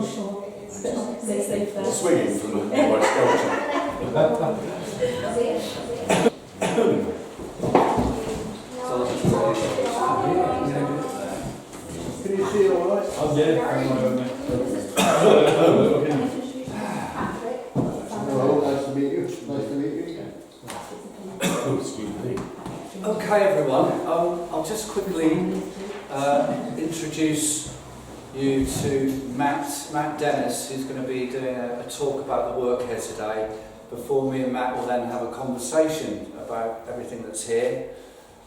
unsure. It's a bit like they say first. Swinging from the white sculpture. Can you see all right? Oh, yeah. Hello, nice to meet you. Nice to meet you again. Excuse me. Okay, everyone. I'll just quickly introduce you to Matt Dennis, who's going to be doing a talk about the work here today. Before me and Matt will then have a conversation about everything that's here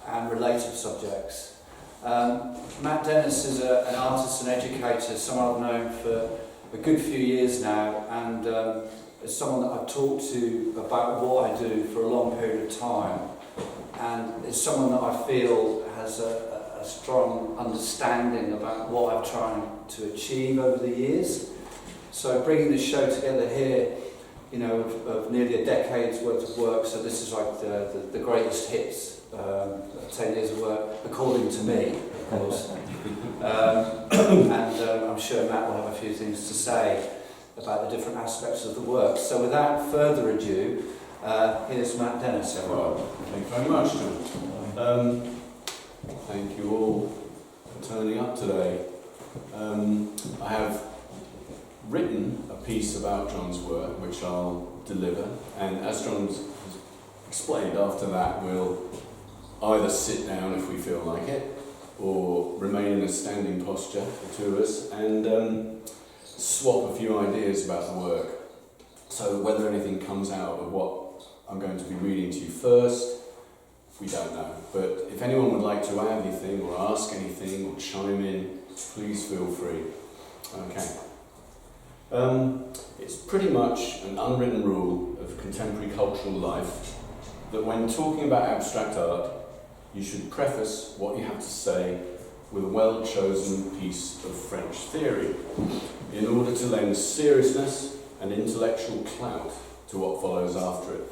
and related subjects. Matt Dennis is an artist and educator, someone I've known for a good few years now, and is someone that I've talked to about what I do for a long period of time, and is someone that I feel has a strong understanding about what I've tried to achieve over the years. So bringing this show together here, you know, of nearly a decade's worth of work, so this is like the greatest hits, 10 years of work, according to me, of course. And I'm sure Matt will have a few things to say about the different aspects of the work. So without further ado, here's Matt Dennis. Well, thank you very much, John. Thank you all for turning up today. I have written a piece about John's work, which I'll deliver, and as John has explained, after that we'll either sit down if we feel like it, or remain in a standing posture, the two of us, and swap a few ideas about the work. So whether anything comes out of what I'm going to be reading to you first, we don't know. But if anyone would like to add anything, or ask anything, or chime in, please feel free. Okay. It's pretty much an unwritten rule of contemporary cultural life that when talking about abstract art, you should preface what you have to say with a well-chosen piece of French theory in order to lend seriousness and intellectual clout to what follows after it.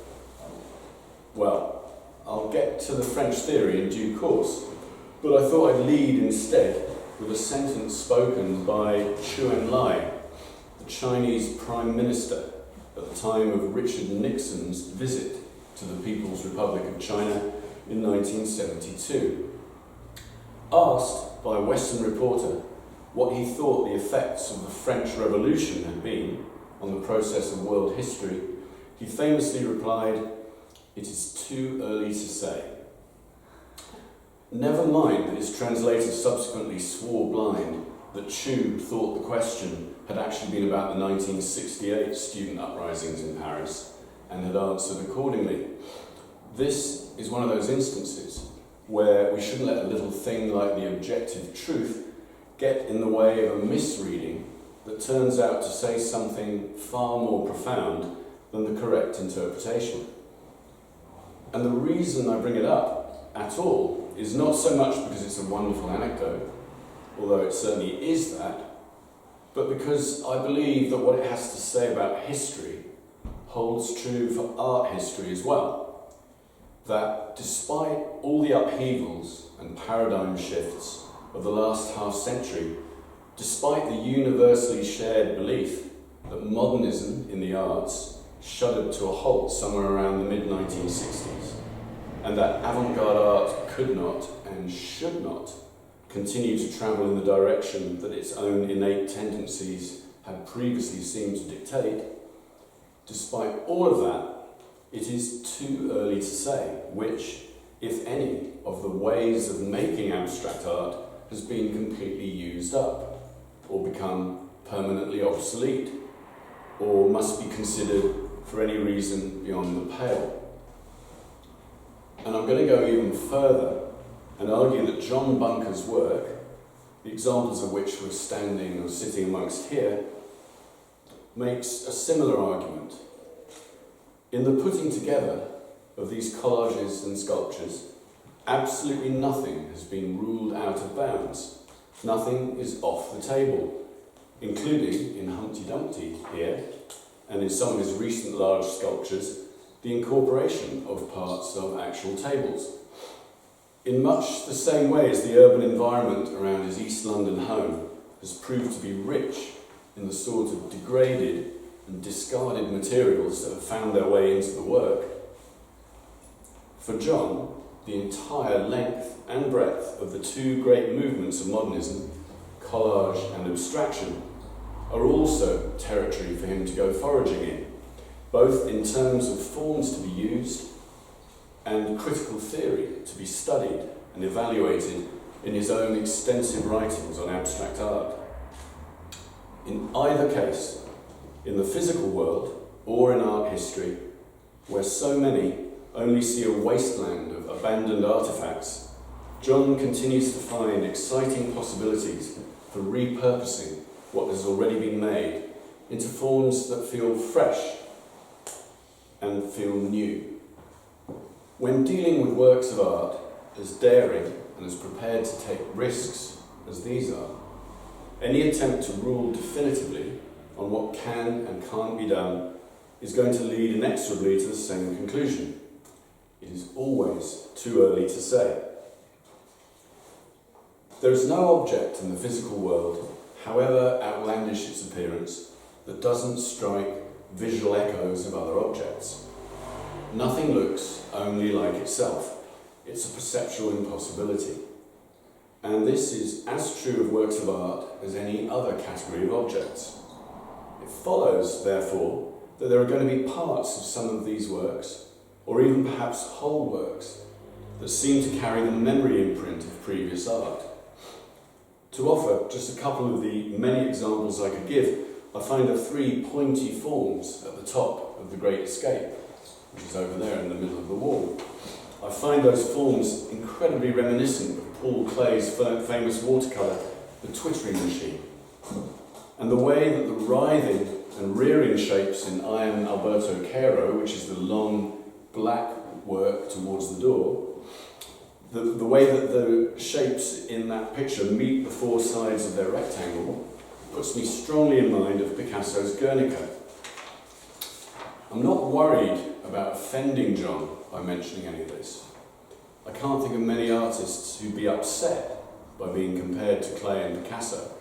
Well, I'll get to the French theory in due course, but I thought I'd lead instead with a sentence spoken by Zhou Enlai, the Chinese Prime Minister at the time of Richard Nixon's visit to the People's Republic of China in 1972. Asked by a Western reporter what he thought the effects of the French Revolution had been on the process of world history, he famously replied, "It is too early to say." Never mind that his translator subsequently swore blind that Zhou thought the question had actually been about the 1968 student uprisings in Paris and had answered accordingly. This is one of those instances where we shouldn't let a little thing like the objective truth get in the way of a misreading that turns out to say something far more profound than the correct interpretation. And the reason I bring it up at all is not so much because it's a wonderful anecdote, although it certainly is that, but because I believe that what it has to say about history holds true for art history as well. That despite all the upheavals and paradigm shifts of the last half-century, despite the universally shared belief that modernism in the arts shuddered to a halt somewhere around the mid-1960s, and that avant-garde art could not and should not continue to travel in the direction that its own innate tendencies had previously seemed to dictate, despite all of that, it is too early to say which, if any, of the ways of making abstract art has been completely used up, or become permanently obsolete, or must be considered for any reason beyond the pale. And I'm going to go even further and argue that John Bunker's work, the examples of which we're standing or sitting amongst here, makes a similar argument. In the putting together of these collages and sculptures, absolutely nothing has been ruled out of bounds. Nothing is off the table, including in Humpty Dumpty here, and in some of his recent large sculptures, the incorporation of parts of actual tables. In much the same way as the urban environment around his East London home has proved to be rich in the sort of degraded and discarded materials that have found their way into the work. For John, the entire length and breadth of the two great movements of modernism, collage and abstraction, are also territory for him to go foraging in, both in terms of forms to be used and critical theory to be studied and evaluated in his own extensive writings on abstract art. In either case, in the physical world or in art history, where so many only see a wasteland of abandoned artifacts, John continues to find exciting possibilities for repurposing what has already been made into forms that feel fresh and feel new. When dealing with works of art as daring and as prepared to take risks as these are, any attempt to rule definitively on what can and can't be done is going to lead inexorably to the same conclusion. It is always too early to say. There is no object in the physical world, however outlandish its appearance, that doesn't strike visual echoes of other objects. Nothing looks only like itself. It's a perceptual impossibility. And this is as true of works of art as any other category of objects. It follows, therefore, that there are going to be parts of some of these works, or even perhaps whole works, that seem to carry the memory imprint of previous art. To offer just a couple of the many examples I could give, I find the three pointy forms at the top of The Great Escape, which is over there in the middle of the wall. I find those forms incredibly reminiscent of Paul Klee's famous watercolour, The Twittering Machine. And the way that the writhing and rearing shapes in I Am Alberto Cairo, which is the long black work towards the door, the way that the shapes in that picture meet the four sides of their rectangle puts me strongly in mind of Picasso's Guernica. I'm not worried about offending John by mentioning any of this. I can't think of many artists who'd be upset by being compared to Klee and Picasso.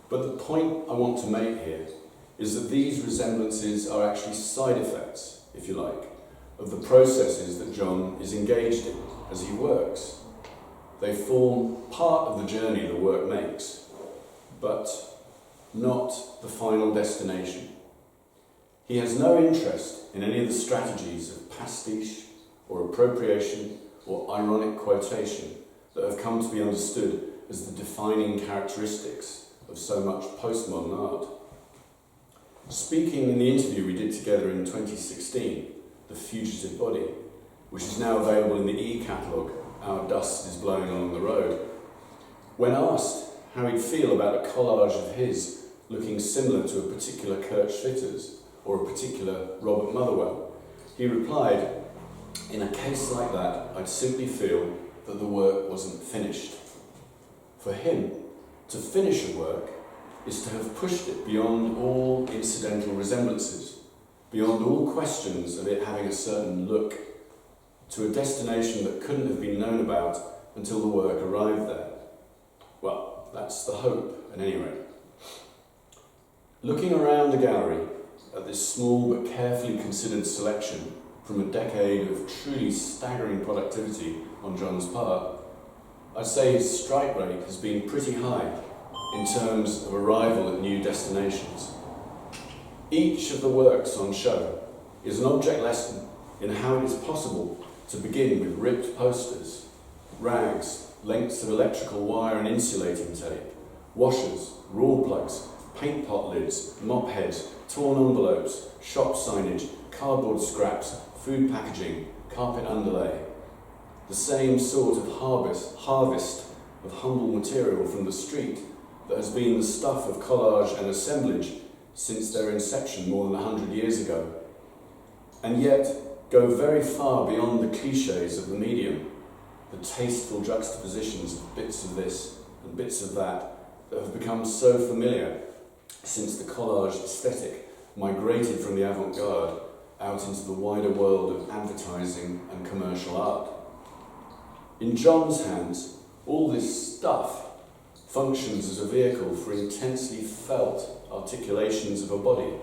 But the point I want to make here is that these resemblances are actually side effects, if you like, of the processes that John is engaged in as he works. They form part of the journey the work makes, but not the final destination. He has no interest in any of the strategies of pastiche or appropriation or ironic quotation that have come to be understood as the defining characteristics of so much postmodern art. Speaking in the interview we did together in 2016, The Fugitive Body, which is now available in the e-catalogue, Our Dust is Blowing Along the Road, when asked how he'd feel about a collage of his looking similar to a particular Kurt Schwitters or a particular Robert Motherwell, he replied, "In a case like that, I'd simply feel that the work wasn't finished." For him, to finish a work is to have pushed it beyond all incidental resemblances, beyond all questions of it having a certain look, to a destination that couldn't have been known about until the work arrived there. Well, that's the hope, at any rate. Looking around the gallery at this small but carefully considered selection from a decade of truly staggering productivity on John's part, I'd say his strike rate has been pretty high in terms of arrival at new destinations. Each of the works on show is an object lesson in how it is possible to begin with ripped posters, rags, lengths of electrical wire and insulating tape, washers, raw plugs, paint pot lids, mop heads, torn envelopes, shop signage, cardboard scraps, food packaging, carpet underlay. The same sort of harvest of humble material from the street that has been the stuff of collage and assemblage since their inception more than 100 years ago, and yet go very far beyond the cliches of the medium, the tasteful juxtapositions of bits of this and bits of that that have become so familiar since the collage aesthetic migrated from the avant-garde out into the wider world of advertising and commercial art. In John's hands, all this stuff functions as a vehicle for intensely felt articulations of a body,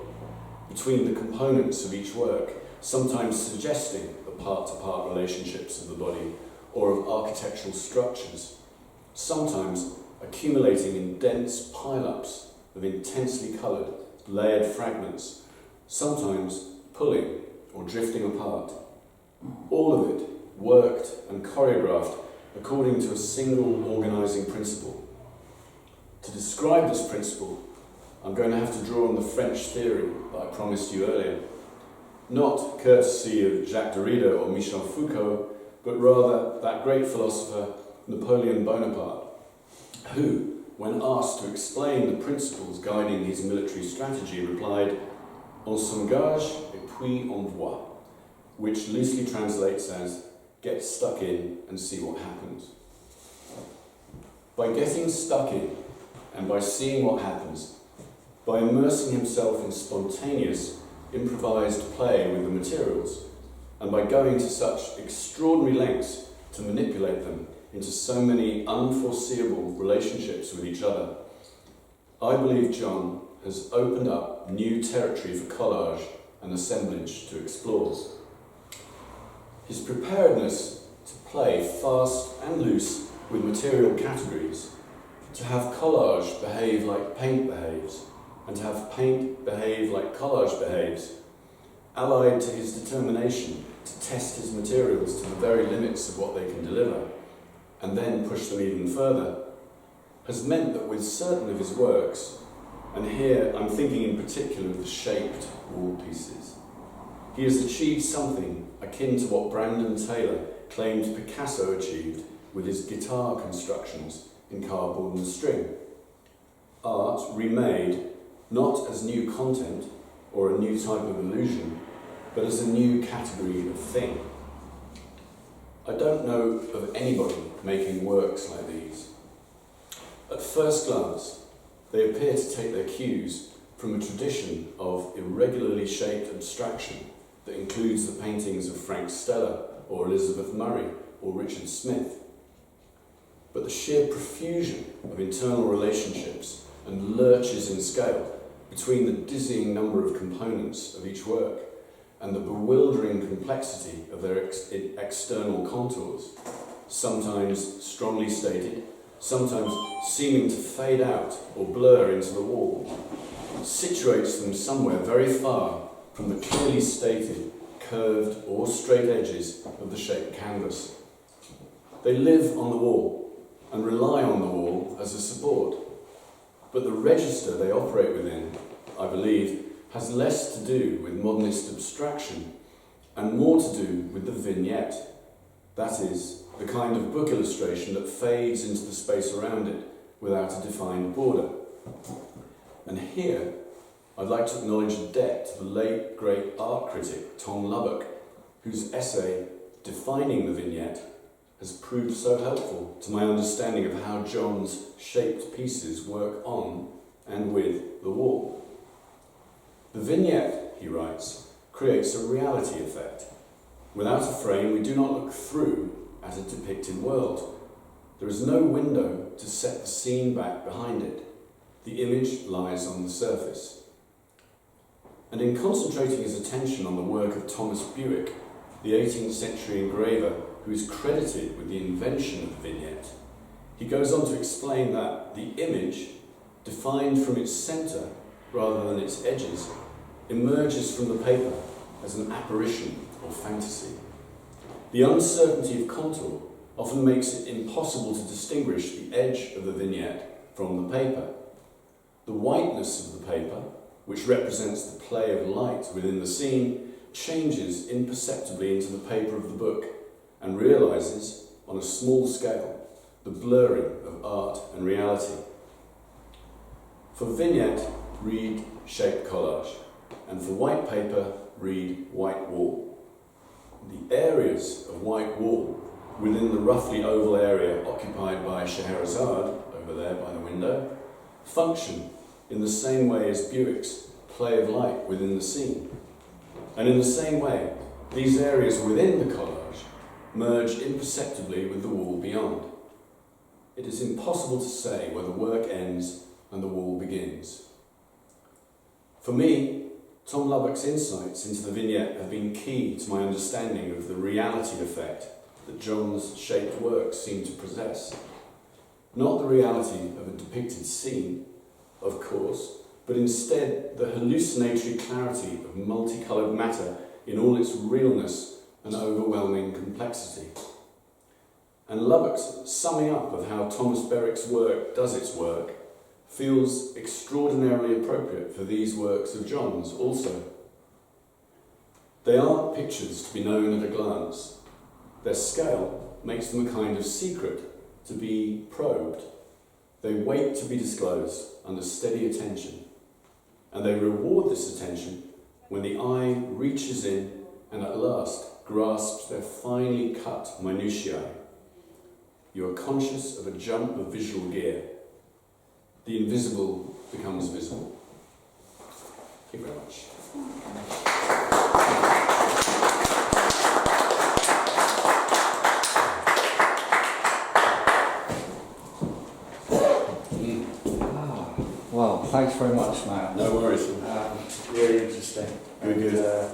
between the components of each work, sometimes suggesting the part-to-part relationships of the body or of architectural structures, sometimes accumulating in dense pile-ups of intensely coloured, layered fragments, sometimes pulling or drifting apart. All of it worked and choreographed according to a single organising principle. To describe this principle, I'm going to have to draw on the French theory that I promised you earlier, not courtesy of Jacques Derrida or Michel Foucault, but rather that great philosopher Napoleon Bonaparte, who, when asked to explain the principles guiding his military strategy, replied, "On s'engage et puis on voit," which loosely translates as, "Get stuck in and see what happens." By getting stuck in and by seeing what happens, by immersing himself in spontaneous, improvised play with the materials, and by going to such extraordinary lengths to manipulate them into so many unforeseeable relationships with each other, I believe John has opened up new territory for collage and assemblage to explore. His preparedness to play fast and loose with material categories, to have collage behave like paint behaves, and to have paint behave like collage behaves, allied to his determination to test his materials to the very limits of what they can deliver, and then push them even further, has meant that with certain of his works, and here I'm thinking in particular of the shaped wall pieces, he has achieved something akin to what Brandon Taylor claimed Picasso achieved with his guitar constructions in cardboard and string. Art remade not as new content or a new type of illusion, but as a new category of thing. I don't know of anybody making works like these. At first glance, they appear to take their cues from a tradition of irregularly shaped abstraction that includes the paintings of Frank Stella or Elizabeth Murray or Richard Smith. But the sheer profusion of internal relationships and lurches in scale between the dizzying number of components of each work and the bewildering complexity of their external contours, sometimes strongly stated, sometimes seeming to fade out or blur into the wall, situates them somewhere very far from the clearly stated, curved or straight edges of the shaped canvas. They live on the wall and rely on the wall as a support, but the register they operate within, I believe, has less to do with modernist abstraction and more to do with the vignette. That is, the kind of book illustration that fades into the space around it without a defined border. And here, I'd like to acknowledge a debt to the late great art critic Tom Lubbock, whose essay, Defining the Vignette, has proved so helpful to my understanding of how John's shaped pieces work on and with the wall. The vignette, he writes, creates a reality effect. Without a frame, we do not look through at a depicted world. There is no window to set the scene back behind it. The image lies on the surface. And in concentrating his attention on the work of Thomas Bewick, the 18th century engraver who is credited with the invention of the vignette, he goes on to explain that the image, defined from its centre rather than its edges, emerges from the paper as an apparition or fantasy. The uncertainty of contour often makes it impossible to distinguish the edge of the vignette from the paper. The whiteness of the paper, which represents the play of light within the scene, changes imperceptibly into the paper of the book and realises, on a small scale, the blurring of art and reality. For vignette, read shaped collage, and for white paper, read white wall. The areas of white wall within the roughly oval area occupied by Scheherazade, over there by the window, function in the same way as Bewick's play of light within the scene. And in the same way, these areas within the collage merge imperceptibly with the wall beyond. It is impossible to say where the work ends and the wall begins. For me, Tom Lubbock's insights into the vignette have been key to my understanding of the reality effect that John's shaped works seem to possess. Not the reality of a depicted scene, of course, but instead the hallucinatory clarity of multicoloured matter in all its realness and overwhelming complexity. And Lubbock's summing up of how Thomas Berwick's work does its work feels extraordinarily appropriate for these works of John's also. They aren't pictures to be known at a glance. Their scale makes them a kind of secret to be probed. They wait to be disclosed under steady attention, and they reward this attention when the eye reaches in and at last grasps their finely cut minutiae. You are conscious of a jump of visual gear. The invisible becomes visible. Thank you very much. Well, thanks very much, Matt. No worries. Really interesting. Good, good.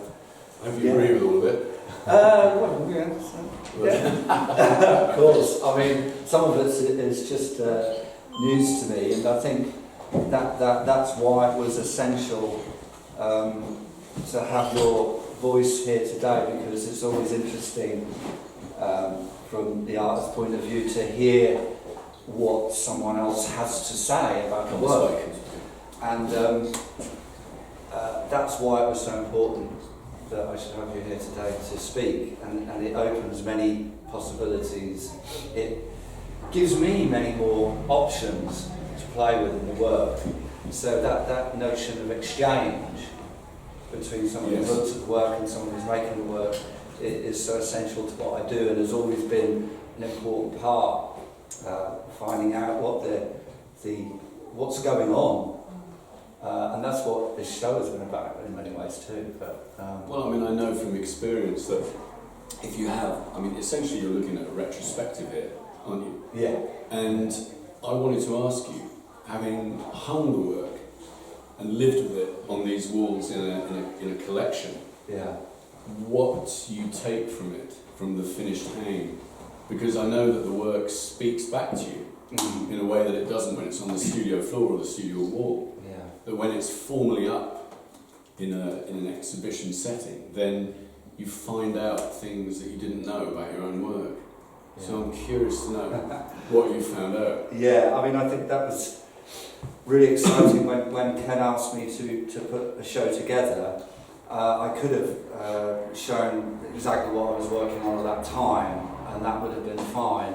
I hope you yeah. agree with all of it. Well, yeah. Of course. I mean, some of it is just news to me, and I think that's why it was essential to have your voice here today, because it's always interesting from the artist's point of view to hear what someone else has to say about the work. And that's why it was so important that I should have you here today to speak, and it opens many possibilities. It gives me many more options to play with in the work. So that notion of exchange between someone Yes. who looks at the work and someone who's making the work is so essential to what I do, and has always been an important part. Finding out what what's going on, and that's what this show has been about in many ways too. But Well, I mean, I know from experience that if you have, I mean, essentially you're looking at a retrospective here, aren't you? yeah, And I wanted to ask you, having hung the work and lived with it on these walls in a collection, yeah, what you take from it, from the finished hanging, because I know that the work speaks back to you in a way that it doesn't when it's on the studio floor or the studio wall. yeah, But when it's formally up in an exhibition setting, then you find out things that you didn't know about your own work. So I'm curious to know what you found out. yeah. I mean, I think that was really exciting when Ken asked me to put a show together. I could have shown exactly what I was working on at that time, and that would have been fine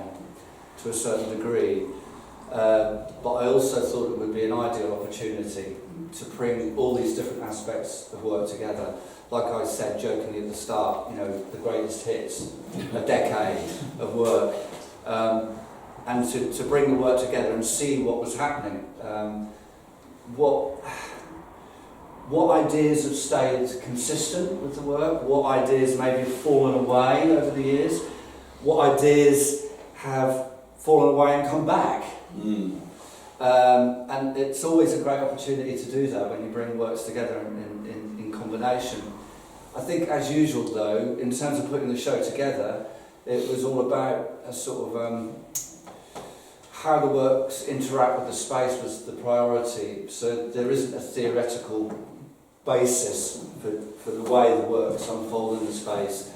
to a certain degree. But I also thought it would be an ideal opportunity to bring all these different aspects of work together. Like I said jokingly at the start, you know, the greatest hits, a decade of work, and to bring the work together and see what was happening. What ideas have stayed consistent with the work, what ideas maybe have fallen away over the years, what ideas have fallen away and come back. And it's always a great opportunity to do that when you bring works together in combination. I think, as usual though, in terms of putting the show together, it was all about a sort of how the works interact with the space was the priority. So there isn't a theoretical basis for the way the works unfold in the space.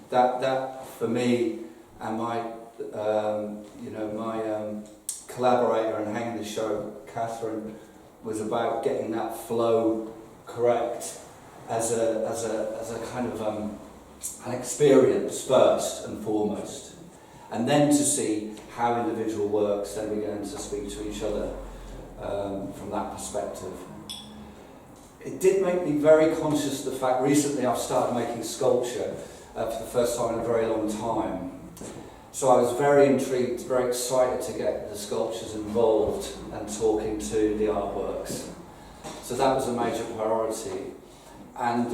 That for me and my collaborator in hanging the show, Catherine, was about getting that flow correct as a kind of an experience first and foremost, and then to see how individual works then began to speak to each other from that perspective. It did make me very conscious of the fact recently I've started making sculpture for the first time in a very long time. So I was very intrigued, very excited to get the sculptures involved and talking to the artworks. So that was a major priority. And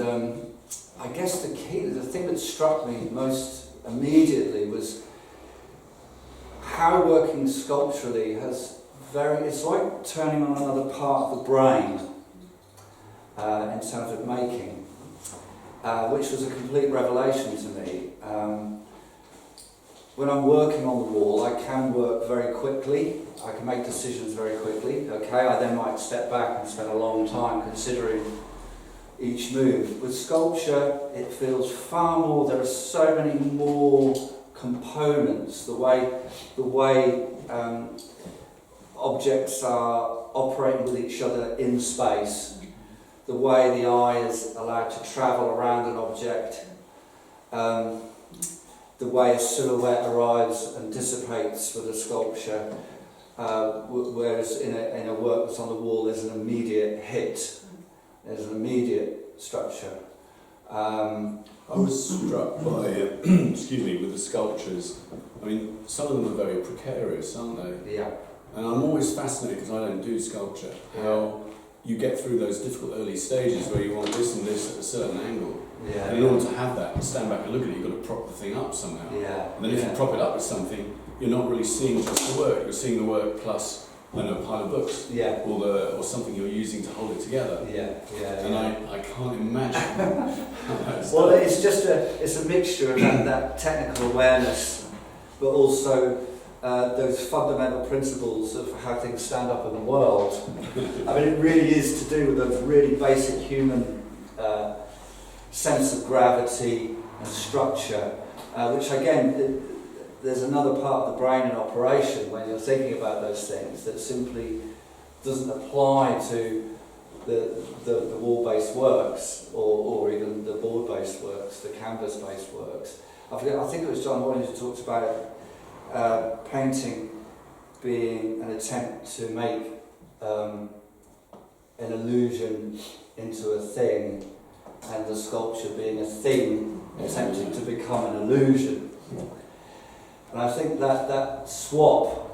I guess the thing that struck me most immediately was how working sculpturally it's like turning on another part of the brain. in terms of making, which was a complete revelation to me. When I'm working on the wall, I can work very quickly. I can make decisions very quickly. Okay, I then might step back and spend a long time considering each move. With sculpture, it feels far more. There are so many more components. The way objects are operating with each other in space. The way the eye is allowed to travel around an object. The way a silhouette arrives and dissipates with a sculpture, whereas in a work that's on the wall there's an immediate hit, there's an immediate structure. I was struck by, excuse me, with the sculptures. I mean, some of them are very precarious, aren't they? Yeah. And I'm always fascinated, because I don't do sculpture, how you get through those difficult early stages where you want this and this at a certain angle. Yeah. And in order to have that, stand back and look at it, you've got to prop the thing up somehow. Yeah. And then if you prop it up with something, you're not really seeing just the work, you're seeing the work plus, I don't know, a pile of books. Yeah. Or something you're using to hold it together. Yeah. Yeah. And I can't imagine how that's Well, done. it's a mixture of that technical awareness, but also those fundamental principles of how things stand up in the world. I mean, it really is to do with a really basic human sense of gravity and structure, which again, there's another part of the brain in operation when you're thinking about those things that simply doesn't apply to the wall-based works or even the board-based works, the canvas-based works. I think it was John Hoynes who talked about painting being an attempt to make an illusion into a thing, and the sculpture being a thing attempting to become an illusion. And I think that swap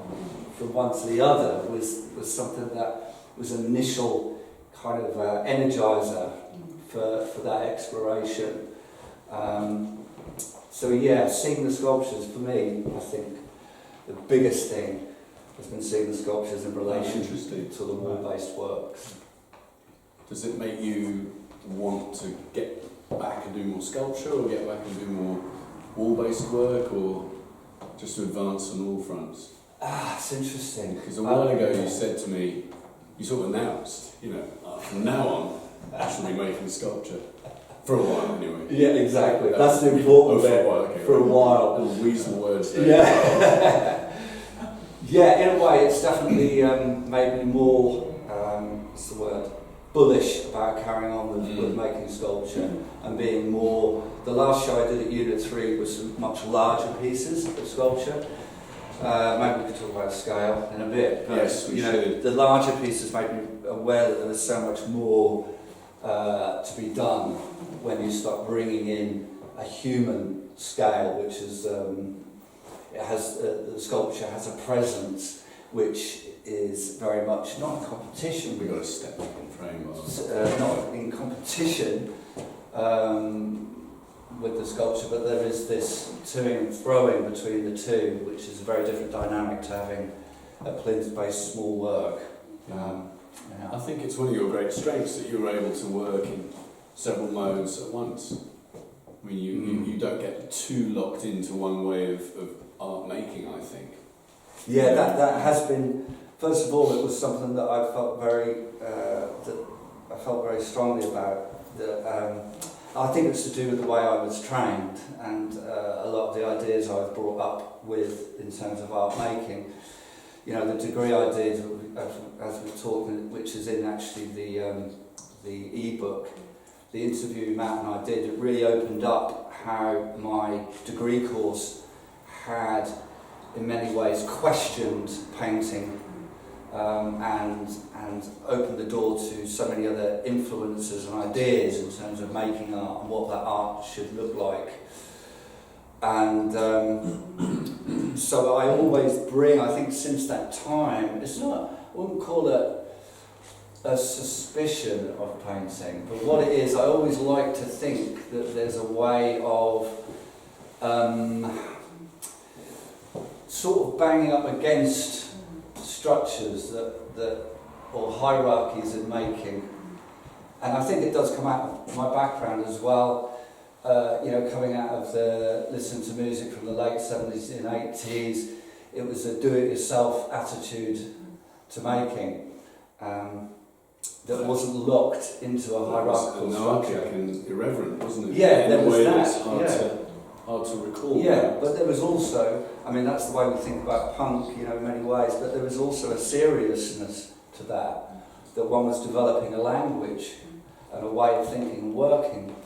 from one to the other was something that was an initial kind of energizer for that exploration. So yeah, seeing the sculptures, for me, I think the biggest thing has been seeing the sculptures in relation to the wall-based works. Does it make you want to get back and do more sculpture, or get back and do more wall-based work, or just to advance on all fronts? It's interesting. Because a while ago you said to me, you sort of announced, from now on, I shall be making sculpture. For a while, anyway. Yeah, exactly. That's the important bit. For a while, okay. For a while. Little weasel words there. Yeah. Yeah, in a way, it's definitely made me more, what's the word, bullish about carrying on with making sculpture and being more. The last show I did at Unit 3 was some much larger pieces of sculpture. Maybe we could talk about scale in a bit. But, Yes, we should. The larger pieces made me aware that there was so much more to be done when you start bringing in a human scale, which is the sculpture has a presence which is very much not in competition. We've got to step back in frame. Not in competition with the sculpture, but there is this toing and throwing between the two, which is a very different dynamic to having a plinth-based small work. I think it's one of your great strengths that you're able to work in several modes at once. I mean, you don't get too locked into one way of art making, I think. Yeah, that has been. First of all, it was something that I felt very strongly about. That I think it's to do with the way I was trained and a lot of the ideas I was brought up with in terms of art making. The degree I did, as we talked, which is in actually the e-book, the interview Matt and I did, it really opened up how my degree course had, in many ways, questioned painting and opened the door to so many other influences and ideas in terms of making art and what that art should look like. And so I always bring, I think since that time, it's not, I wouldn't call it a suspicion of painting, but what it is, I always like to think that there's a way of sort of banging up against structures that or hierarchies in making, And I think it does come out of my background as well. Coming out of listening to music from the late 70s and 80s, it was a do-it-yourself attitude to making that wasn't locked into a hierarchical anarchic structure. and irreverent, wasn't it? Yeah, In there a was way that, that's yeah. hard to recall. Yeah, but there was also, I mean, that's the way we think about punk, in many ways, but there was also a seriousness to that one was developing a language and a way of thinking and working.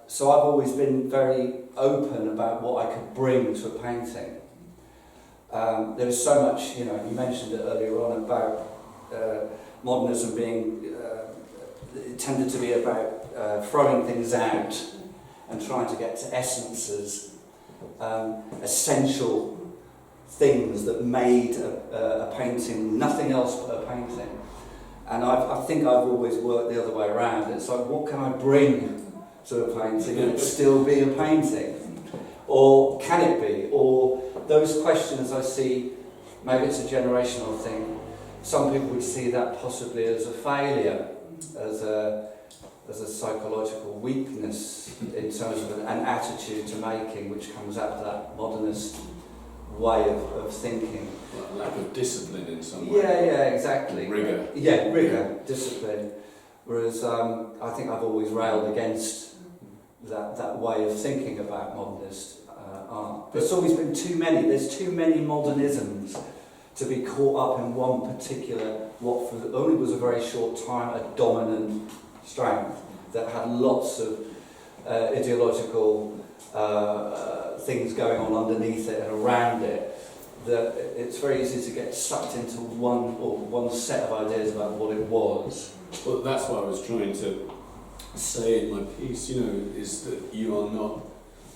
So I've always been very open about what I could bring to a painting. There was so much, you mentioned it earlier on about modernism being, it tended to be about throwing things out and trying to get to essences, essential things that made a painting, nothing else but a painting. And I think I've always worked the other way around. It's like, what can I bring to a painting and it still be a painting? Or can it be? Or those questions I see, maybe it's a generational thing. Some people would see that possibly as a failure, as a psychological weakness in terms of an attitude to making, which comes out of that modernist way of thinking. Like lack of discipline in some way. Yeah, exactly. Rigour. Yeah, rigour, discipline. Whereas I think I've always railed against that way of thinking about modernist art. There's always been there's too many modernisms to be caught up in one particular, what for only was a very short time, a dominant strength that had lots of ideological things going on underneath it and around it, that it's very easy to get sucked into one set of ideas about what it was. Well, that's what I was trying to say in my piece, is that you are not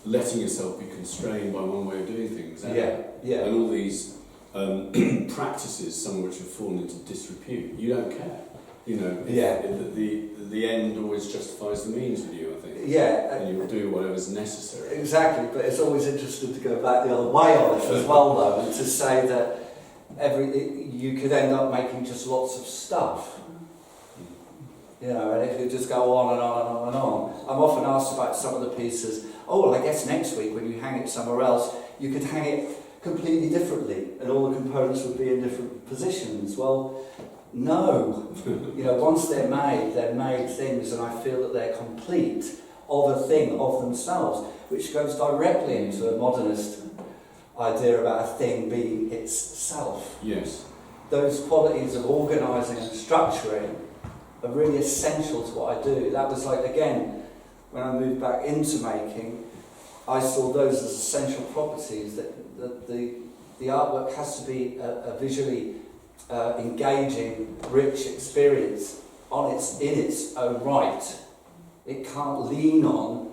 letting yourself be constrained by one way of doing things. Yeah. And all these practices, some of which have fallen into disrepute, you don't care. The end always justifies the means with you, I think. Yeah. And you'll do whatever's necessary. Exactly, but it's always interesting to go back the other way on it as well, though, and to say that you could end up making just lots of stuff. And if you just go on and on and on and on. I'm often asked about some of the pieces, well, I guess next week when you hang it somewhere else, you could hang it completely differently, and all the components would be in different positions. Well, no. Once they're made things, and I feel that they're complete of a thing of themselves, which goes directly into a modernist idea about a thing being its self. Yes. Those qualities of organising and structuring are really essential to what I do. That was like, again, when I moved back into making, I saw those as essential properties, that the artwork has to be a visually engaging, rich experience in its own right. It can't lean on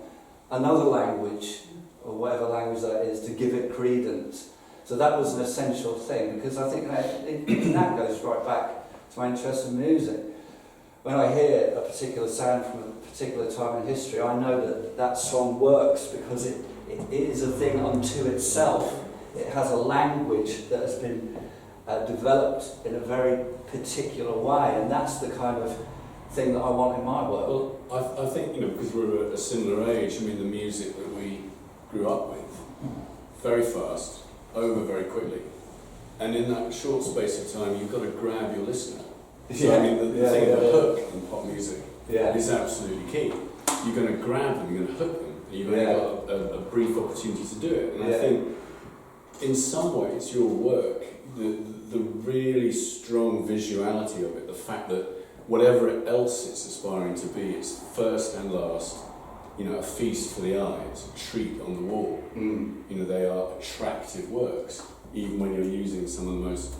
another language, or whatever language that is, to give it credence. So that was an essential thing, because I think that goes right back to my interest in music. When I hear a particular sound from a particular time in history, I know that song works because it is a thing unto itself. It has a language that has been developed in a very particular way, and that's the kind of thing that I want in my work. Well, I think, because we're at a similar age, the music that we grew up with, very fast, over very quickly. And in that short space of time, you've got to grab your listener. So, the thing of the hook in pop music is absolutely key. You're going to grab them, you're going to hook them, and you've only got a brief opportunity to do it. And I think, in some ways, your work, the really strong visuality of it, the fact that whatever else it's aspiring to be, it's first and last, a feast for the eyes, a treat on the wall. They are attractive works, even when you're using some of the most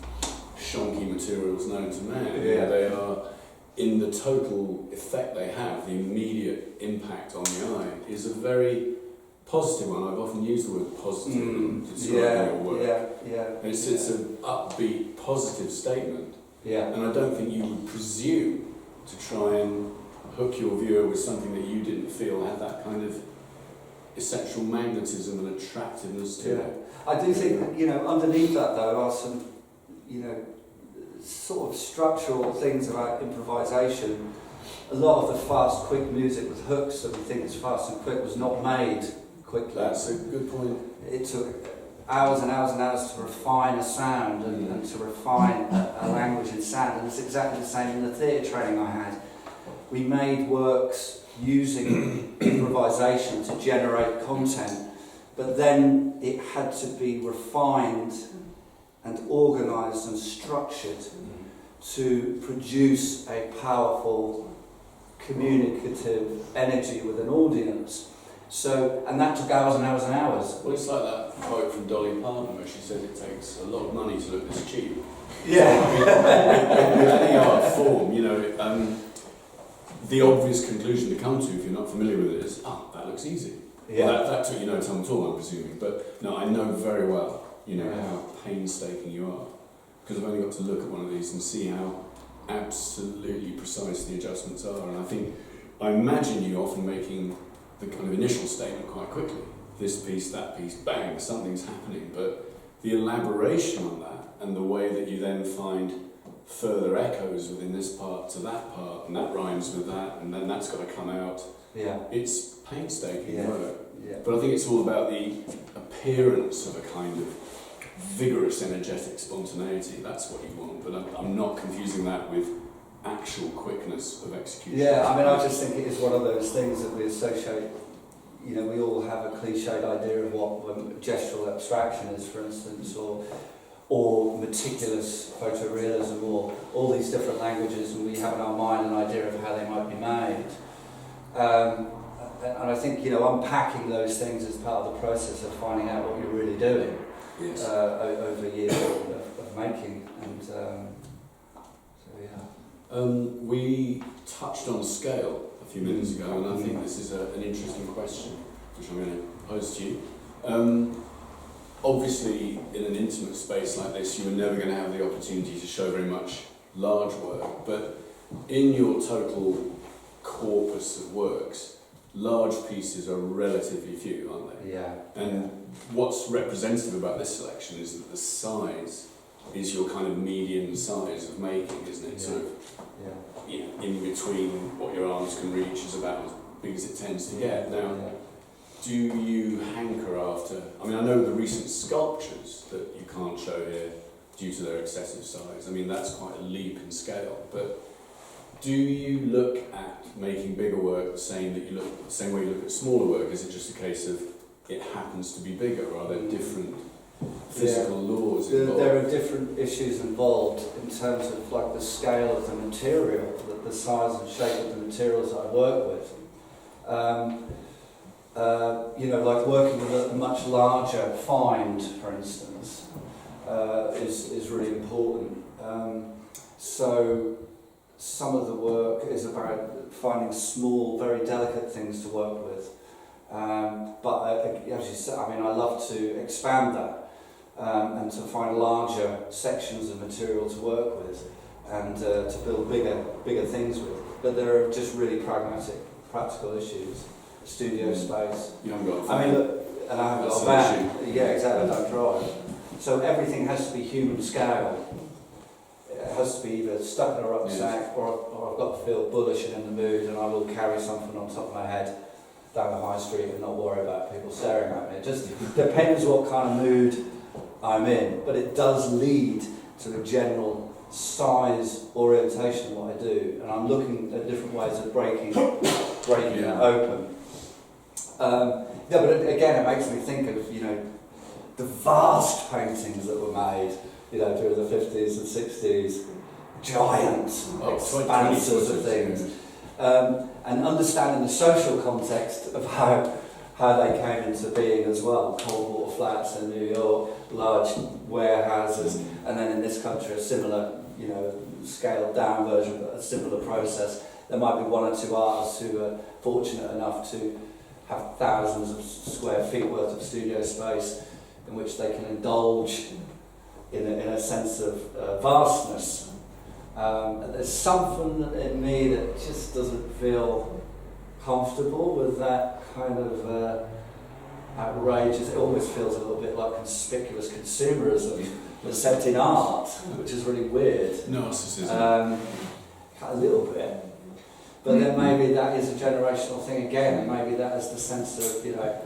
shonky materials known to man. They are, in the total effect they have, the immediate impact on the eye is a very positive one. I've often used the word positive in describing your work. It's an upbeat, positive statement. And I don't think you would presume to try and hook your viewer with something that you didn't feel had that kind of essential magnetism and attractiveness to it. I do think that, underneath that though are some, sort of structural things about improvisation a lot of the fast, quick music with hooks that we think is fast and quick was not made quickly. That's a good point. It took hours and hours and hours to refine a sound and to refine a language and sound, and it's exactly the same in the theatre training I had. We made works using improvisation to generate content, but then it had to be refined and organised and structured to produce a powerful communicative energy with an audience. So, and that took hours and hours and hours. Well, it's like that quote from Dolly Parton where she said it takes a lot of money to look this cheap. Yeah. I mean, with any art form, you know, the obvious conclusion to come to if you're not familiar with it is, that looks easy. Yeah. Well, that took you no time at all, I'm presuming. But no, I know very well, you know, how painstaking you are. Because I've only got to look at one of these and see how absolutely precise the adjustments are. And I imagine you often making the kind of initial statement quite quickly. This piece, that piece, bang, something's happening. But the elaboration on that and the way that you then find further echoes within this part to that part, and that rhymes with that, and then that's got to come out. Yeah. It's painstaking Yeah. work. Yeah. But I think it's all about the appearance of a kind of vigorous, energetic spontaneity. That's what you want. But I'm not confusing that with actual quickness of execution. Yeah, I mean, I just think it is one of those things that we associate. You know, we all have a cliched idea of what gestural abstraction is, for instance, or meticulous photorealism, or all these different languages, and we have in our mind an idea of how they might be made. And I think, you know, unpacking those things is part of the process of finding out what you're really doing. Yes. Over years of making, and so yeah. We touched on scale a few minutes ago, and I think this is an interesting question, which I'm going to pose to you. Obviously, in an intimate space like this, you are never going to have the opportunity to show very much large work, but in your total corpus of works, large pieces are relatively few, aren't they? Yeah. And what's representative about this selection is that the size is your kind of median size of making, isn't it? Yeah. Sort of, you know, in between what your arms can reach is about as big as it tends to get. Now, do you hanker after, I mean, I know the recent sculptures that you can't show here due to their excessive size, I mean, that's quite a leap in scale, but do you look at making bigger work the same way you look at smaller work? Is it just a case of it happens to be bigger, or are there different physical laws involved? There are different issues involved in terms of like the scale of the material, the size and shape of the materials I work with. You know, like working with a much larger find, for instance, is really important. So some of the work is about finding small, very delicate things to work with. But as you said, I mean, I love to expand that and to find larger sections of material to work with and to build bigger things with. But there are just really practical issues. Studio space. You haven't got a I mean, look, and I haven't got a van. Yeah, exactly. I don't drive. So everything has to be human scale. It has to be either stuck in a rucksack, or I've got to feel bullish and in the mood, and I will carry something on top of my head down the high street and not worry about people staring at me. It just depends what kind of mood I'm in, but it does lead to a general size orientation of what I do, and I'm looking at different ways of breaking that open. But again, it makes me think of, you know, the vast paintings that were made, you know, during the 50s and 60s, giant expanses of things, and understanding the social context of how they came into being as well. Cold water flats in New York, large warehouses, and then in this country a similar, you know, scaled down version, but a similar process. There might be one or two artists who are fortunate enough to have thousands of square feet worth of studio space in which they can indulge in a sense of vastness. There's something in me that just doesn't feel comfortable with that kind of outrageous. It almost feels a little bit like conspicuous consumerism, except in art, which is really weird. Narcissism. A little bit. But then maybe that is a generational thing again, and maybe that is the sense of, you know,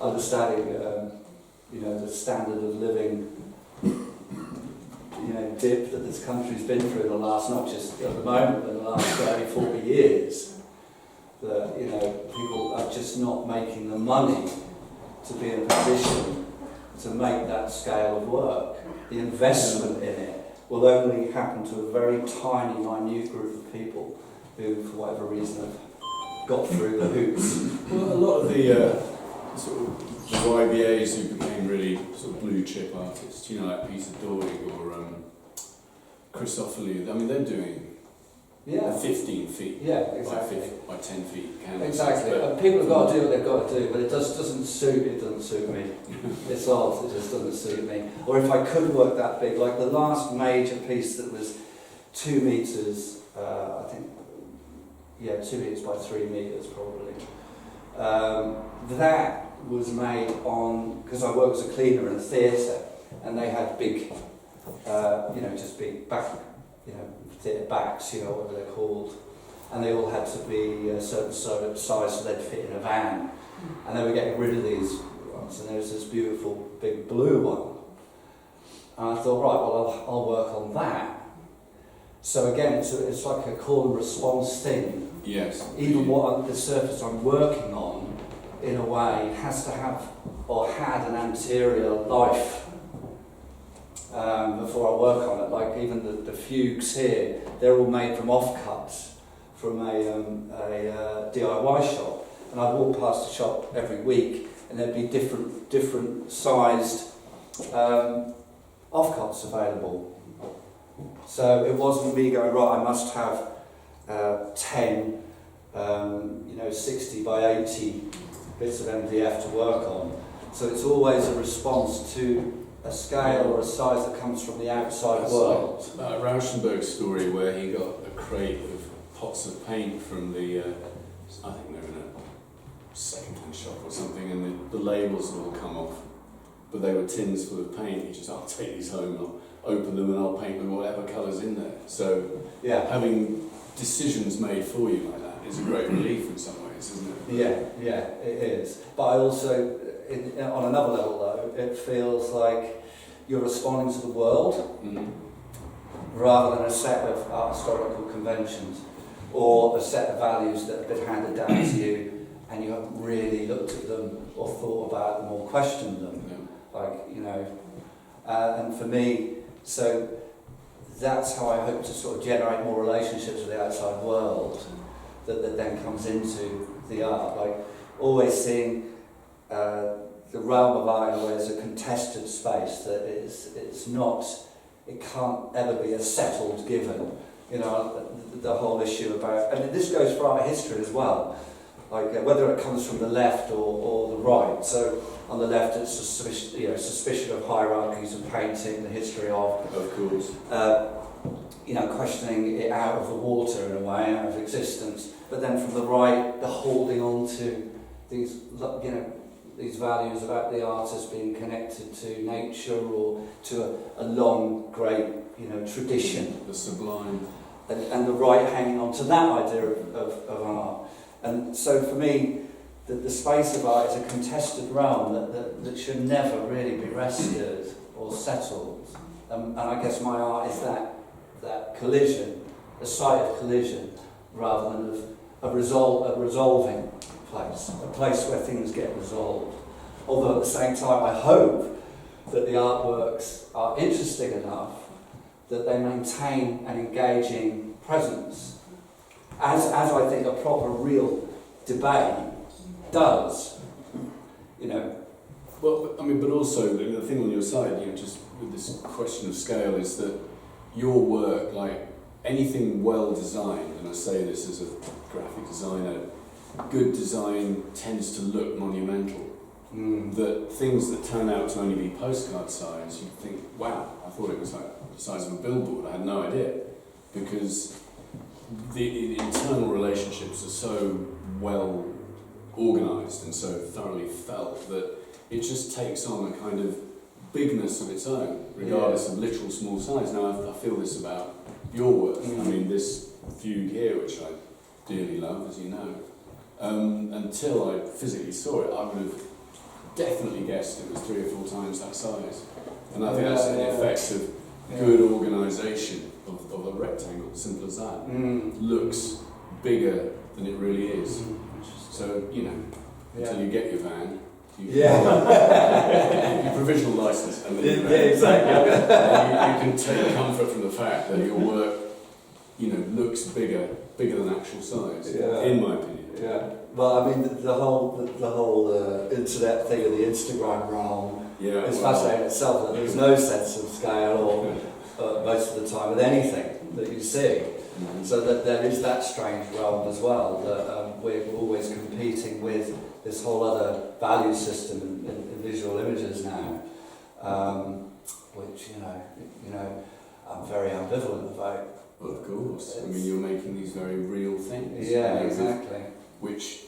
understanding, you know, the standard of living, you know, dip that this country's been through in the last, not just at the moment, but the last 30, 40 years. That, you know, people are just not making the money to be in a position to make that scale of work. The investment in it will only happen to a very tiny, minute group of people who, for whatever reason, have got through the hoops. Well, a lot of the sort of the YBAs who became really sort of blue chip artists, you know, like Peter Doig or Chris Offaly, I mean, they're doing 15 feet Yeah, exactly. by 10 feet canvases. Exactly. And people have got to do what they've got to do, but it doesn't suit me. It's odd, it just doesn't suit me. Or if I could work that big, like the last major piece that was 2 metres, I think, 2 metres by 3 metres probably. That was made on, because I worked as a cleaner in a theatre, and they had big, just big back, theatre backs, whatever they're called, and they all had to be a certain size so they'd fit in a van. And they were getting rid of these ones, and there was this beautiful big blue one. And I thought, right, well, I'll work on that. So again, it's like a call and response thing. Yes. Even the surface I'm working on, in a way, has to have, or had an anterior life before I work on it. Like even the fugues here, they're all made from offcuts from a DIY shop. And I walk past the shop every week, and there'd be different sized offcuts available. So it wasn't me going, right, I must have 10, 60 by 80 bits of MDF to work on. So it's always a response to a scale or a size that comes from the outside world. Like Rauschenberg's story where he got a crate of pots of paint from the, I think they're in a second-hand shop or something, and the labels had all come off, but they were tins full of paint. He just, I'll take these home, I'll open them and I'll paint with whatever colour's in there. So having decisions made for you like that is a great relief in some ways, isn't it? Yeah, it is. But I also, on another level though, it feels like you're responding to the world rather than a set of art historical conventions or a set of values that have been handed down to you and you haven't really looked at them or thought about them or questioned them. And for me, so that's how I hope to sort of generate more relationships with the outside world that then comes into the art. Like always seeing the realm of art in a way as a contested space that it can't ever be a settled given. The whole issue about, and this goes for art history as well, like whether it comes from the left or the right. So on the left, it's suspicion of hierarchies of painting, the history of course, questioning it out of the water in a way, out of existence. But then from the right, the holding on to these, these values about the artist being connected to nature or to a long, great, tradition. the sublime. And the right hanging on to that idea of art. And so for me, the space of art is a contested realm that should never really be rested or settled. And I guess my art is that collision, a site of collision, rather than a resolving place, a place where things get resolved. Although at the same time, I hope that the artworks are interesting enough that they maintain an engaging presence, as I think a proper, real debate does. Well, but also the thing on your side, just with this question of scale, is that your work, like anything well designed, and I say this as a graphic designer, good design tends to look monumental. That things that turn out to only be postcard size, you think, wow, I thought it was like the size of a billboard. I had no idea, because the internal relationships are so well organised and so thoroughly felt that it just takes on a kind of bigness of its own, regardless of literal small size. Now, I feel this about your work. I mean, this fugue here, which I dearly love, as you know. Until I physically saw it, I would have definitely guessed it was 3 or 4 times that size. And I think that's the effect of good organisation of a rectangle, simple as that. Looks bigger than it really is. So, you know, until you get your van, your provisional licence, and then your van, exactly. you can take comfort from the fact that your work, you know, looks bigger than actual size, in my opinion. Yeah. Well, I mean, the whole internet thing and the Instagram realm is fascinating itself. That there's no sense of scale or most of the time with anything that you see. So that there is that strange realm as well, that we're always competing with this whole other value system in visual images now, which you know I'm very ambivalent about. Well, of course. I mean, you're making these very real things. Yeah, exactly. Which,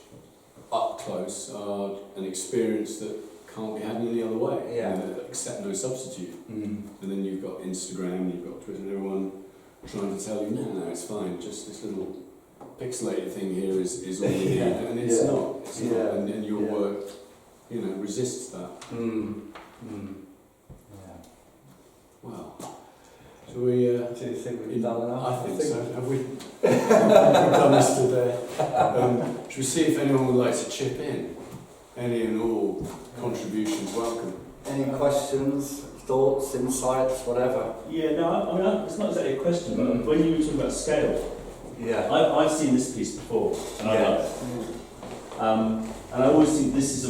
up close, are an experience that can't be had any other way. Yeah. You know, accept no substitute. And then you've got Instagram, you've got Twitter, and everyone trying to tell you, no, it's fine, just this little pixelated thing here is all you need. And it's not. It's not. And your work, you know, resists that. Yeah. Well, shall we... Do you think we've done enough? I think so. Have we done this today? Should we see if anyone would like to chip in? Any and all contributions welcome. Any questions, thoughts, insights, whatever? Yeah, no, I mean, it's not exactly a question, but when you were talking about scale, I've seen this piece before, and I love it. And I always think this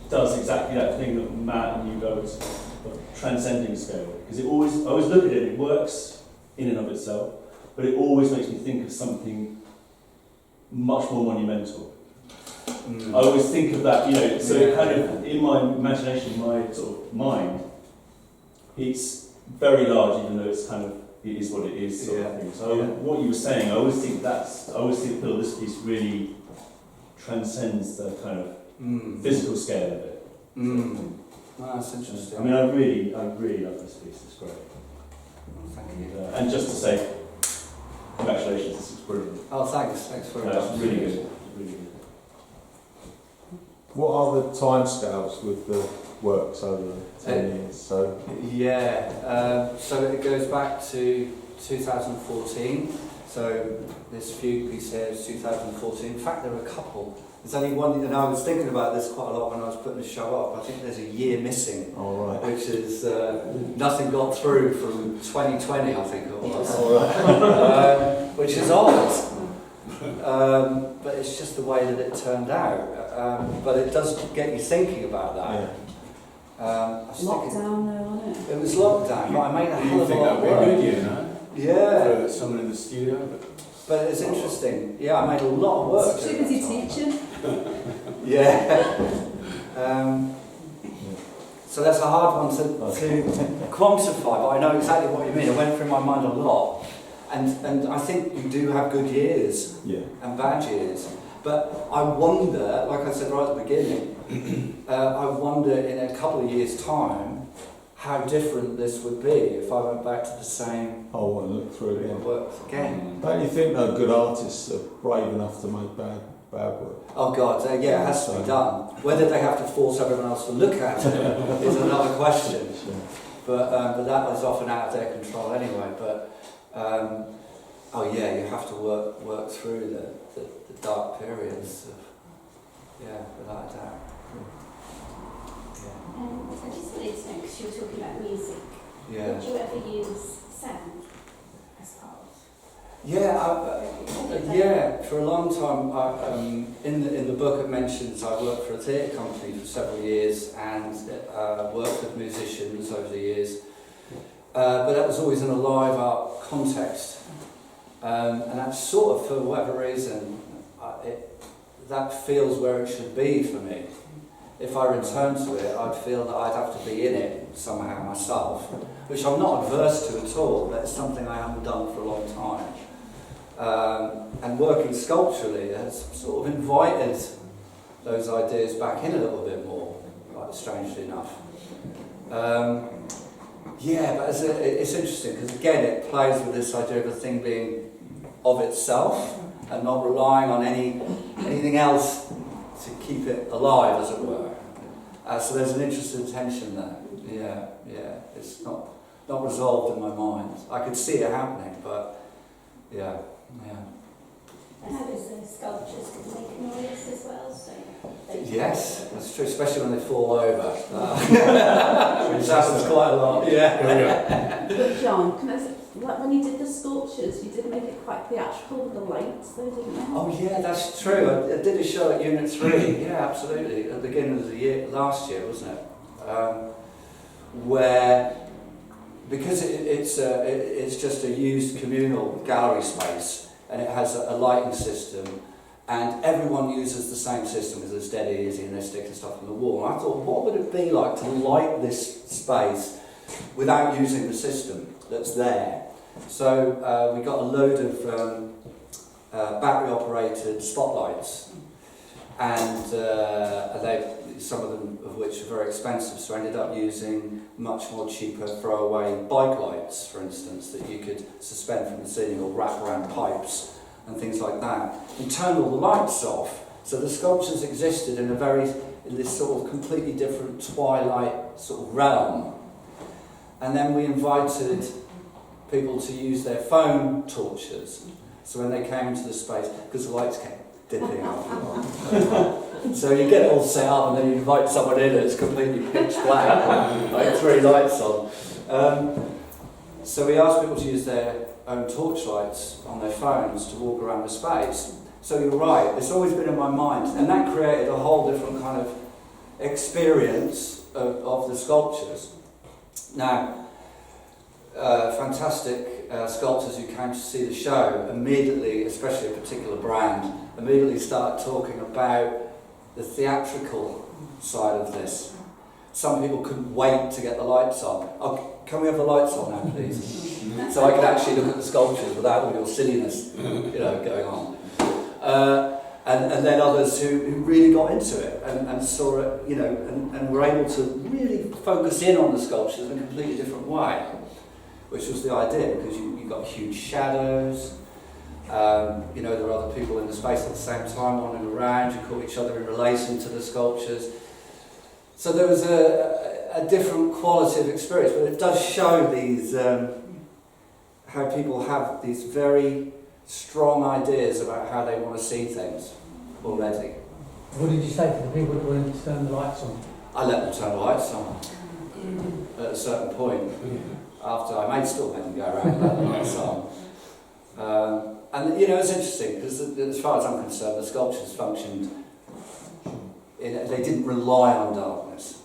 does exactly that thing that Matt and you guys of transcending scale, because I always look at it, it works in and of itself, but it always makes me think of something much more monumental. I always think of that, you know, so it kind of, in my imagination, my sort of mind, it's very large, even though it's kind of, it is what it is, sort of thing. So what you were saying, I always feel this piece really transcends the kind of physical scale of it. That's interesting. I mean, I really love this piece, it's great. Thank you. And just to say, congratulations, this is brilliant. Oh, thanks very much. It's really good, really good. What are the timescales with the works over 10 years? So so it goes back to 2014. So this fugue piece here is 2014. In fact, there are a couple. There's only one, and I was thinking about this quite a lot when I was putting the show up. I think there's a year missing, which is nothing got through from 2020, I think it was, which is odd. But it's just the way that it turned out. But it does get you thinking about that. Lockdown though, wasn't it? It was lockdown, but I made a hell of a lot of You work. think that'd be a good year, no? Yeah. For someone in the studio? But it's interesting. Yeah, I made a lot of work. Too busy teaching. Yeah. So that's a hard one to quantify, but I know exactly what you mean. It went through my mind a lot. And I think you do have good years and bad years. But I wonder, like I said right at the beginning, I wonder in a couple of years' time how different this would be if I went back to the same look through it again. work again. Don't you think that good artists are brave enough to make bad work? Oh God, it has to be done. Whether they have to force everyone else to look at it is another question. But that is often out of their control anyway. But you have to work through the dark periods of, without a doubt. I just wanted to know, because you were talking about music, would you ever use sound as part of? For a long time. In the book it mentions I worked for a theatre company for several years and worked with musicians over the years. But that was always in a live art context. And that's sort of, for whatever reason, that feels where it should be for me. If I return to it, I'd feel that I'd have to be in it somehow myself, which I'm not adverse to at all, but it's something I haven't done for a long time. And working sculpturally has sort of invited those ideas back in a little bit more, strangely enough. But it's interesting, because again, it plays with this idea of a thing being of itself, and not relying on anything else to keep it alive, as it were. So there's an interesting tension there. Yeah. It's not resolved in my mind. I could see it happening, but yeah. And how is the sculptures can make noise as well? So Yes, that's true, especially when they fall over. Which happens quite a lot. Yeah. But John, can I say, like when you did the sculptures, you did make it quite theatrical with the lights, though, didn't you? Oh yeah, that's true. I did a show at Unit 3. Yeah, absolutely. At the beginning of the year, last year, wasn't it? Where, because it's just a used communal gallery space, and it has a lighting system, and everyone uses the same system because it's dead easy and they're sticking stuff on the wall. And I thought, what would it be like to light this space without using the system that's there? So we got a load of battery-operated spotlights, and some of them of which are very expensive, so I ended up using much more cheaper throwaway bike lights, for instance, that you could suspend from the ceiling or wrap around pipes and things like that, and turn all the lights off. So the sculptures existed in this sort of completely different twilight sort of realm. And then we invited people to use their phone torches. So when they came into the space, because the lights kept dipping after a while. So you get it all set up and then you invite someone in and it's completely pitch black, like 3 lights on. So we asked people to use their own torchlights on their phones to walk around the space. So you're right, it's always been in my mind, and that created a whole different kind of experience of the sculptures. Now, fantastic sculptors who came to see the show immediately, especially a particular brand, immediately started talking about the theatrical side of this. Some people couldn't wait to get the lights on. Oh, can we have the lights on now, please? So I could actually look at the sculptures without all your silliness, going on. And then others who really got into it and saw it, and were able to really focus in on the sculptures in a completely different way, which was the idea, because you got huge shadows. There are other people in the space at the same time wandering around. You caught each other in relation to the sculptures. So there was a different quality of experience, but it does show these how people have these very strong ideas about how they want to see things already. What did you say to the people that wanted to turn the lights on? I let them turn the lights on at a certain point. After I still made them go around and let the lights on. And it's interesting because as far as I'm concerned, the sculptures functioned. They didn't rely on darkness.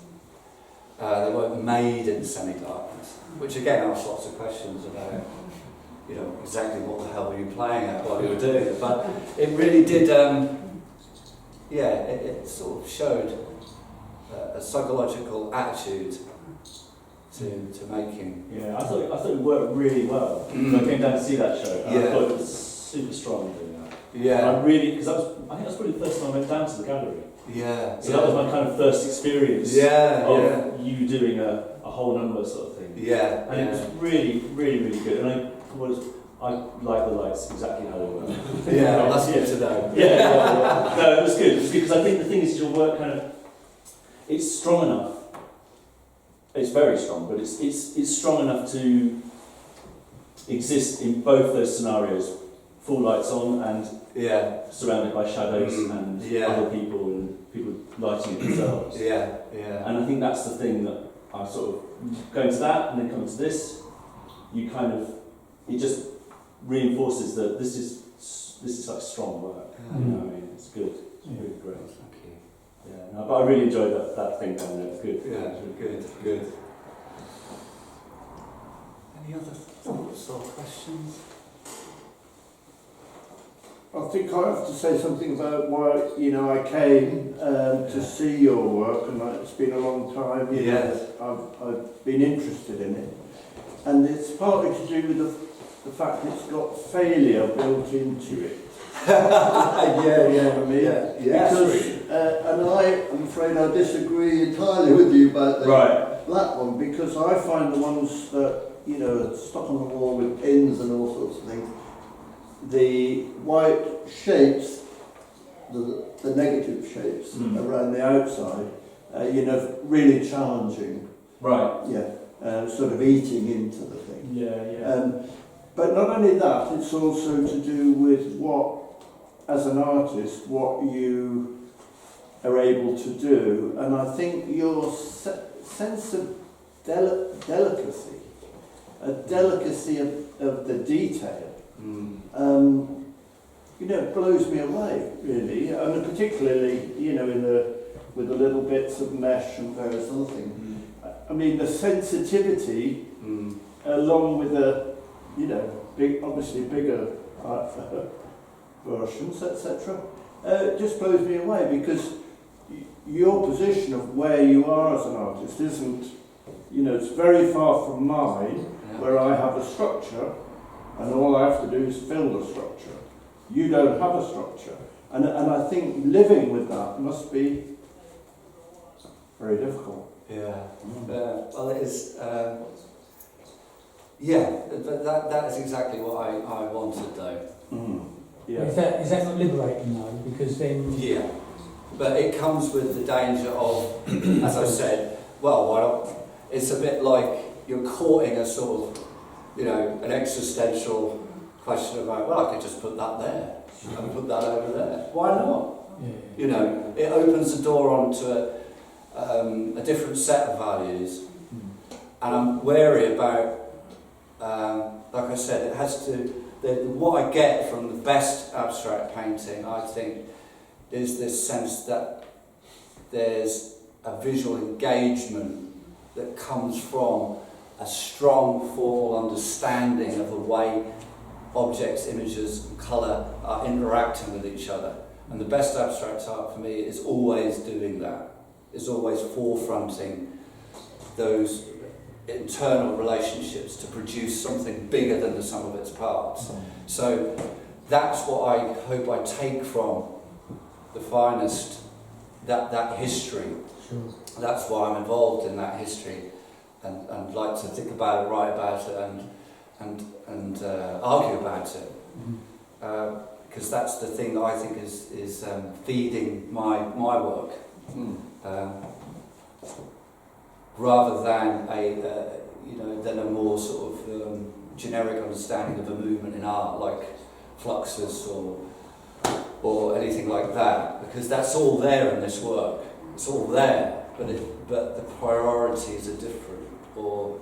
They weren't made in semi-darkness, which again asks lots of questions about, exactly what the hell were you playing at while you were doing it. But it really did. It sort of showed a psychological attitude to making. Yeah, I thought it worked really well. I came down to see that show. And I thought it was super strong doing that. Yeah. I think that's probably the first time I went down to the gallery. Yeah. So that was my kind of first experience of you doing a whole number sort of thing. Yeah. And it was really, really, really good. And I like the lights exactly how they were. Yeah, that's good to know. Yeah. No, it was good. It was good because I think the thing is your work it's strong enough. It's very strong, but it's strong enough to exist in both those scenarios. Full lights on and surrounded by shadows and other people and people lighting it themselves. Yeah. And I think that's the thing that I sort of going to that and then coming to this. It just reinforces that this is like strong work. Yeah. You know what I mean? It's good. It's really great. Thank you. Yeah. No, but I really enjoyed that thing down there. It's good. Yeah. It's really Good. Any other thoughts or questions? I think I have to say something about why I came to see your work, and it's been a long time. I've been interested in it, and it's partly to do with the fact it's got failure built into it. Because and I'm afraid I disagree entirely with you about that one, because I find the ones that are stuck on the wall with pins and all sorts of things the white shapes, the negative shapes around the outside, really challenging. Right. Yeah, sort of eating into the thing. Yeah. But not only that, it's also to do with what, as an artist, what you are able to do. And I think your sense of delicacy, a delicacy of the detail, blows me away, really. And particularly, with the little bits of mesh and various other things. I mean, the sensitivity, along with the, obviously bigger versions, etc., just blows me away, because your position of where you are as an artist isn't, it's very far from mine, where I have a structure, and all I have to do is fill the structure. You don't have a structure. And I think living with that must be very difficult. Yeah. Well, it is. That is exactly what I wanted, though. Yeah. Is that not liberating though? Because then. Yeah. But it comes with the danger of, as I said, well, why not? It's a bit like you're courting a sort of, an existential question about, well, I could just put that there and put that over there. Why not? Yeah. It opens the door onto a different set of values, and I'm wary about, like I said, it has to. What I get from the best abstract painting, I think, is this sense that there's a visual engagement that comes from a strong formal understanding of the way objects, images and colour are interacting with each other. And the best abstract art for me is always doing that. It's always forefronting those internal relationships to produce something bigger than the sum of its parts. So that's what I hope I take from the finest, that history. Sure. That's why I'm involved in that history, and like to think about it, write about it, and argue about it, because that's the thing that I think is feeding my work, rather than a more sort of generic understanding of a movement in art like Fluxus or anything like that, because that's all there in this work. It's all there, but the priorities are different, or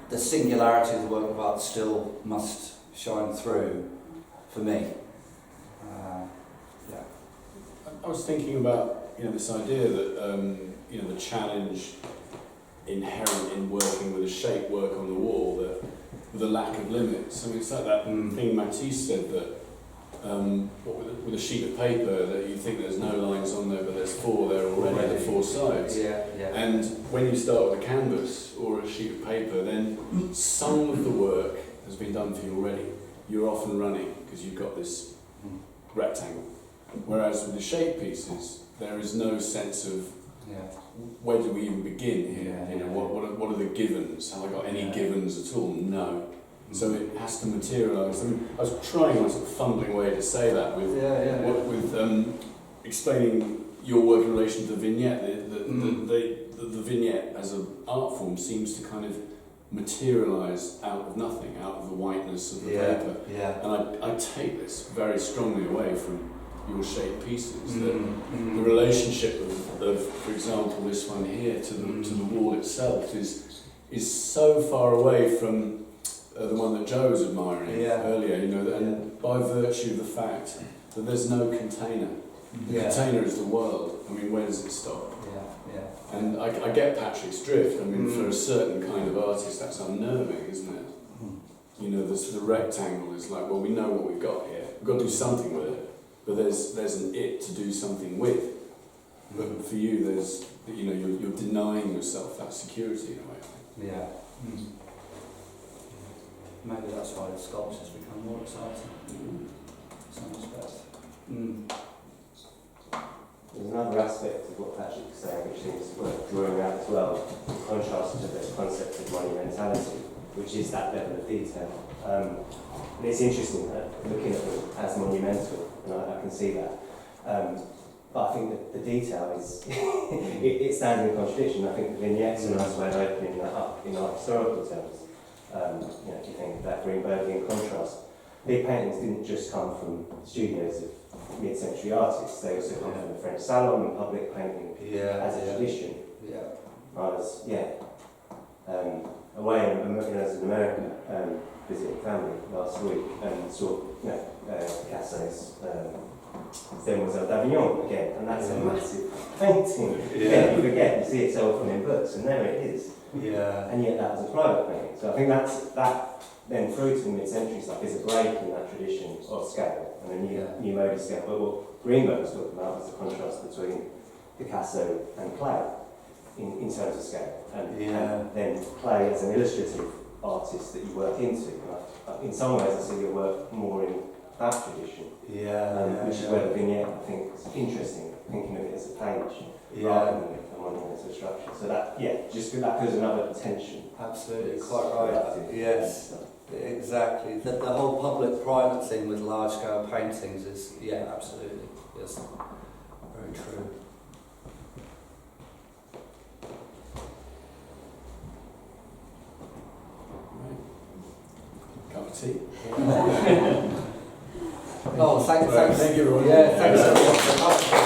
the singularity of the work of art still must shine through for me. I was thinking about this idea that the challenge inherent in working with a shape work on the wall, that the lack of limits. I mean, it's like that thing Matisse said that with a sheet of paper that you think there's no lines on there, but there's four there already, the four sides. Yeah. And when you start with a canvas or a sheet of paper, then some of the work has been done for you already. You're off and running because you've got this rectangle. Whereas with the shape pieces, there is no sense of where do we even begin here? What are the givens? Have I got any givens at all? No. So it has to materialise. I mean, I was trying a sort of fumbling way to say that with explaining your work in relation to the vignette. The vignette as an art form seems to kind of materialise out of nothing, out of the whiteness of the paper. And I take this very strongly away from your shape pieces. The relationship of, for example, this one here to the wall itself is so far away from the one that Joe was admiring earlier, and by virtue of the fact that there's no container. The container is the world. I mean, where does it stop? And I get Patrick's drift. I mean, for a certain kind of artist, that's unnerving, isn't it? The rectangle is like, well, we know what we've got here. We've got to do something with it, but there's an it to do something with. But for you, there's you're denying yourself that security in a way. Maybe that's why the sculptures become more exciting in some respects. There's another aspect of what Patrick was saying which seems worth drawing out as well, in contrast to the concept of monumentality, which is that level of detail. And it's interesting looking at them as monumental, and I can see that. But I think that the detail is, it stands in contradiction. I think the vignettes are a nice way of opening that up in our historical terms. You know, if you think of that Greenbergian contrast, big paintings didn't just come from studios of mid-century artists, they also come from the French salon and public painting as a tradition. I was, away as an American, visiting family last week and saw, Picasso's Demoiselle d'Avignon again, and that's a massive painting. You forget, you see it so often in books, and there it is. And yet that was a private painting. So I think that then through to the mid-century stuff is a break in that tradition of scale and a new mode of scale. But what Greenberg was talking about was the contrast between Picasso and Klee in terms of scale, and then Klee as an illustrative artist that you work into. In some ways, I see your work more in that tradition, which is where the vignette, I think, is interesting, thinking of it as a page rather than a monumental structure. So that, just that gives another tension. Absolutely, quite right. Yes, exactly. The whole public-private thing with large-scale paintings is, absolutely, yes, very true. Cup of tea. Oh, thanks. Thank you, everyone. Yeah, thanks everyone.